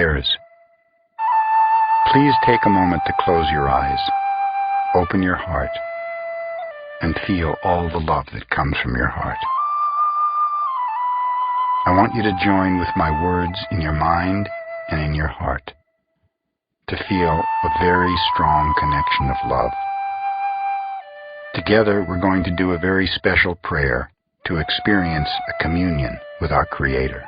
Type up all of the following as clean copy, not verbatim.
theirs. Please take a moment to close your eyes, open your heart, and feel all the love that comes from your heart. I want you to join with my words in your mind and in your heart to feel a very strong connection of love. Together, we're going to do a very special prayer to experience a communion with our Creator.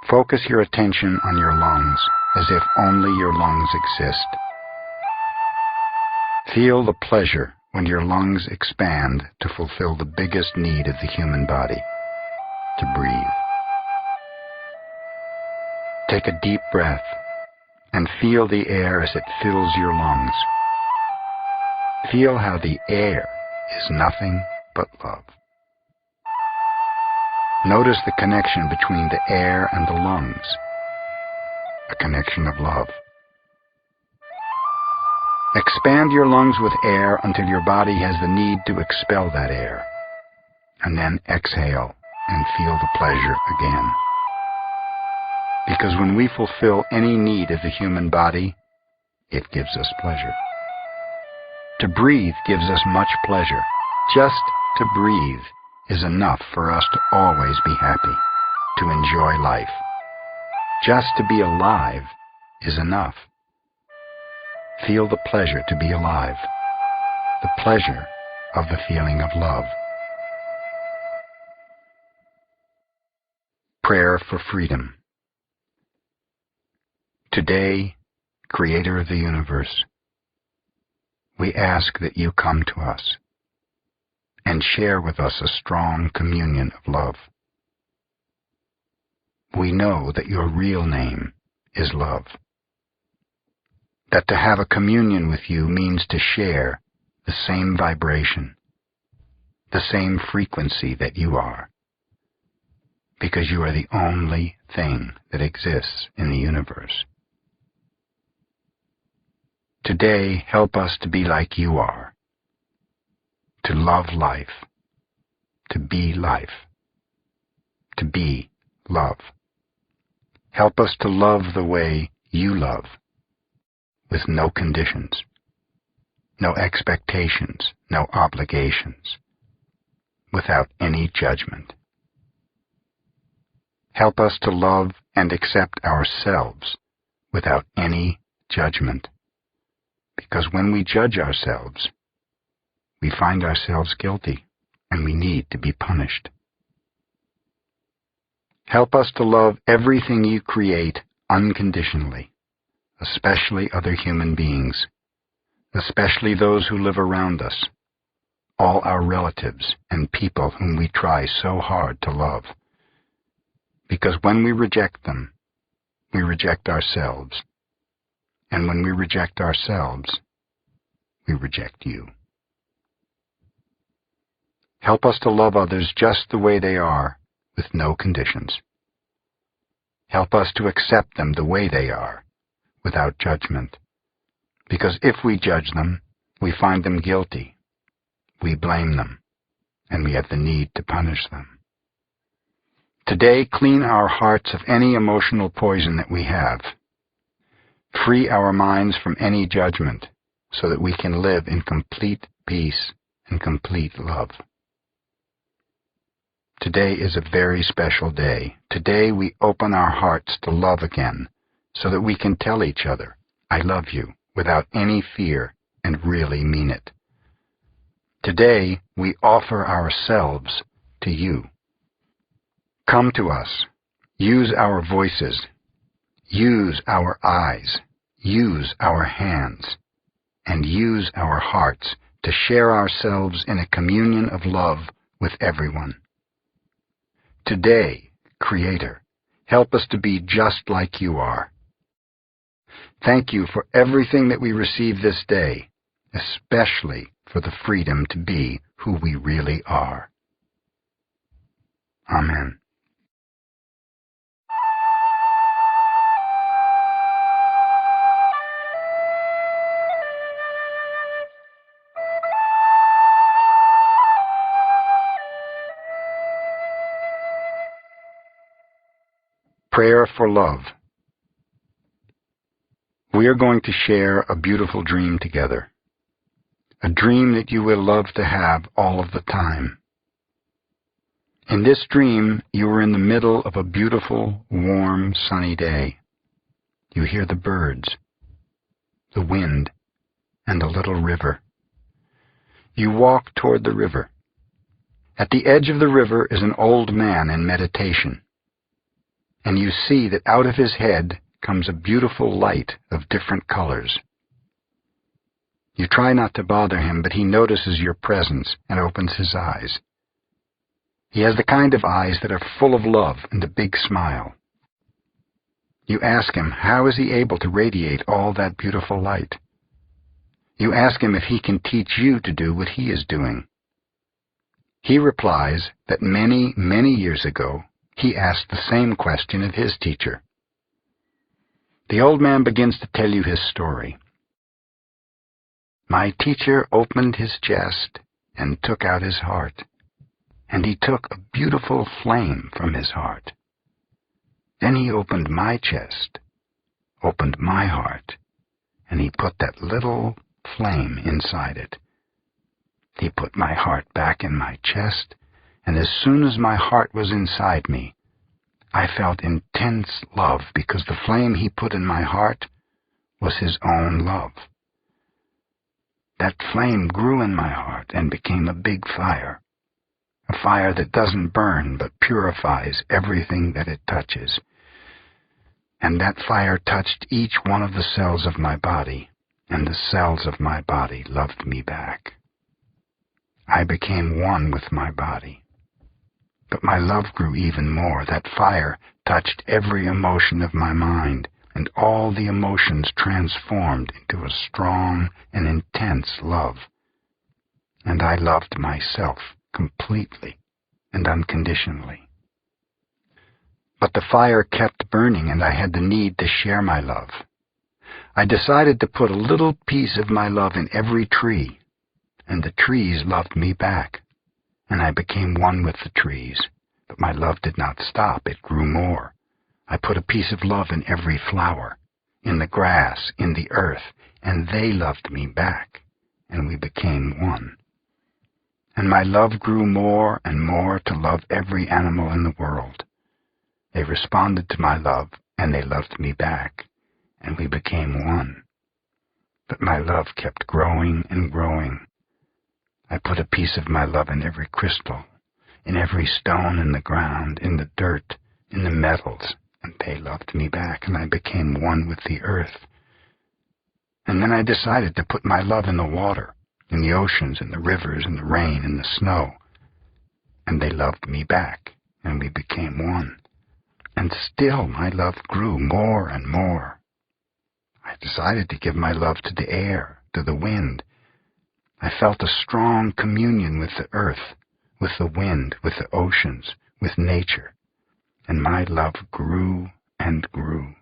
Focus your attention on your lungs as if only your lungs exist. Feel the pleasure when your lungs expand to fulfill the biggest need of the human body, to breathe. Take a deep breath and feel the air as it fills your lungs. Feel how the air is nothing but love. Notice the connection between the air and the lungs, a connection of love. Expand your lungs with air until your body has the need to expel that air, and then exhale and feel the pleasure again. Because when we fulfill any need of the human body, it gives us pleasure. To breathe gives us much pleasure. Just to breathe is enough for us to always be happy, to enjoy life. Just to be alive is enough. Feel the pleasure to be alive, the pleasure of the feeling of love. Prayer for freedom. Today, Creator of the universe, we ask that you come to us and share with us a strong communion of love. We know that your real name is love, that to have a communion with you means to share the same vibration, the same frequency that you are, because you are the only thing that exists in the universe. Today, help us to be like you are, to love life, to be life, to be love. Help us to love the way you love, with no conditions, no expectations, no obligations, without any judgment. Help us to love and accept ourselves without any judgment. Because when we judge ourselves, we find ourselves guilty and we need to be punished. Help us to love everything you create unconditionally, especially other human beings, especially those who live around us, all our relatives and people whom we try so hard to love. Because when we reject them, we reject ourselves. And when we reject ourselves, we reject you. Help us to love others just the way they are, with no conditions. Help us to accept them the way they are, without judgment. Because if we judge them, we find them guilty, we blame them, and we have the need to punish them. Today, clean our hearts of any emotional poison that we have. Free our minds from any judgment so that we can live in complete peace and complete love. Today is a very special day. Today we open our hearts to love again so that we can tell each other, I love you, without any fear and really mean it. Today we offer ourselves to you. Come to us. Use our voices. Use our eyes, use our hands, and use our hearts to share ourselves in a communion of love with everyone. Today, Creator, help us to be just like you are. Thank you for everything that we receive this day, especially for the freedom to be who we really are. Amen. Prayer for Love. We are going to share a beautiful dream together, a dream that you will love to have all of the time. In this dream, you are in the middle of a beautiful, warm, sunny day. You hear the birds, the wind, and a little river. You walk toward the river. At the edge of the river is an old man in meditation, and you see that out of his head comes a beautiful light of different colors. You try not to bother him, but he notices your presence and opens his eyes. He has the kind of eyes that are full of love and a big smile. You ask him, how is he able to radiate all that beautiful light? You ask him if he can teach you to do what he is doing. He replies that many, many years ago, he asked the same question of his teacher. The old man begins to tell you his story. My teacher opened his chest and took out his heart, and he took a beautiful flame from his heart. Then he opened my chest, opened my heart, and he put that little flame inside it. He put my heart back in my chest, and as soon as my heart was inside me, I felt intense love because the flame he put in my heart was his own love. That flame grew in my heart and became a big fire, a fire that doesn't burn but purifies everything that it touches. And that fire touched each one of the cells of my body, and the cells of my body loved me back. I became one with my body. But my love grew even more. That fire touched every emotion of my mind, and all the emotions transformed into a strong and intense love. And I loved myself completely and unconditionally. But the fire kept burning, and I had the need to share my love. I decided to put a little piece of my love in every tree, and the trees loved me back. And I became one with the trees. But my love did not stop. It grew more. I put a piece of love in every flower, in the grass, in the earth, and they loved me back, and we became one. And my love grew more and more to love every animal in the world. They responded to my love, and they loved me back, and we became one. But my love kept growing and growing. I put a piece of my love in every crystal, in every stone in the ground, in the dirt, in the metals, and they loved me back, and I became one with the earth. And then I decided to put my love in the water, in the oceans, in the rivers, in the rain, in the snow, and they loved me back, and we became one. And still my love grew more and more. I decided to give my love to the air, to the wind. I felt a strong communion with the earth, with the wind, with the oceans, with nature, and my love grew and grew.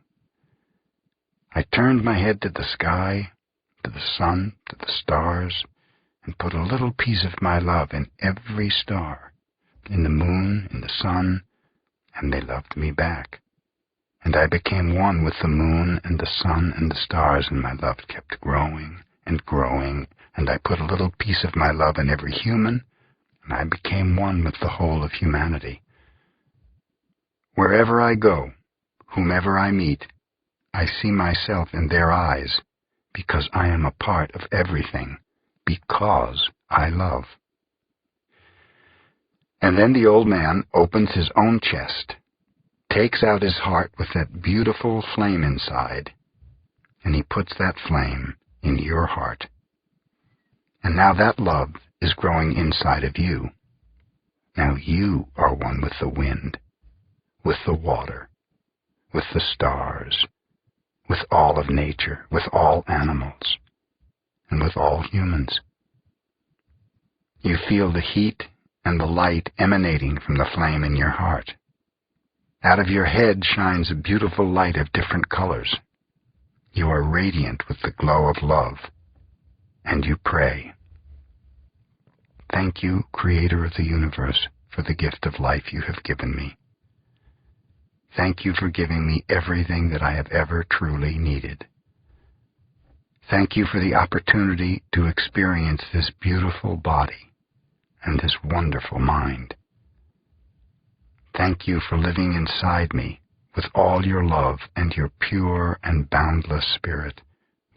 I turned my head to the sky, to the sun, to the stars, and put a little piece of my love in every star, in the moon, in the sun, and they loved me back. And I became one with the moon and the sun and the stars, and my love kept growing and growing, and I put a little piece of my love in every human, and I became one with the whole of humanity. Wherever I go, whomever I meet, I see myself in their eyes, because I am a part of everything, because I love. And then the old man opens his own chest, takes out his heart with that beautiful flame inside, and he puts that flame in your heart. And now that love is growing inside of you. Now you are one with the wind, with the water, with the stars, with all of nature, with all animals, and with all humans. You feel the heat and the light emanating from the flame in your heart. Out of your head shines a beautiful light of different colors. You are radiant with the glow of love, and you pray. Thank you, Creator of the universe, for the gift of life you have given me. Thank you for giving me everything that I have ever truly needed. Thank you for the opportunity to experience this beautiful body and this wonderful mind. Thank you for living inside me with all your love and your pure and boundless spirit,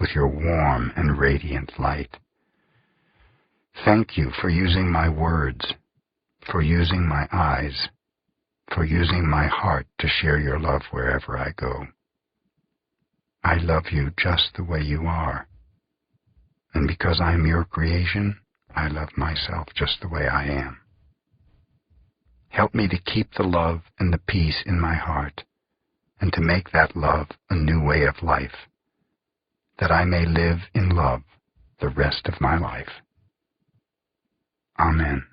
with your warm and radiant light. Thank you for using my words, for using my eyes, for using my heart to share your love wherever I go. I love you just the way you are. And because I am your creation, I love myself just the way I am. Help me to keep the love and the peace in my heart, and to make that love a new way of life, that I may live in love the rest of my life. Amen.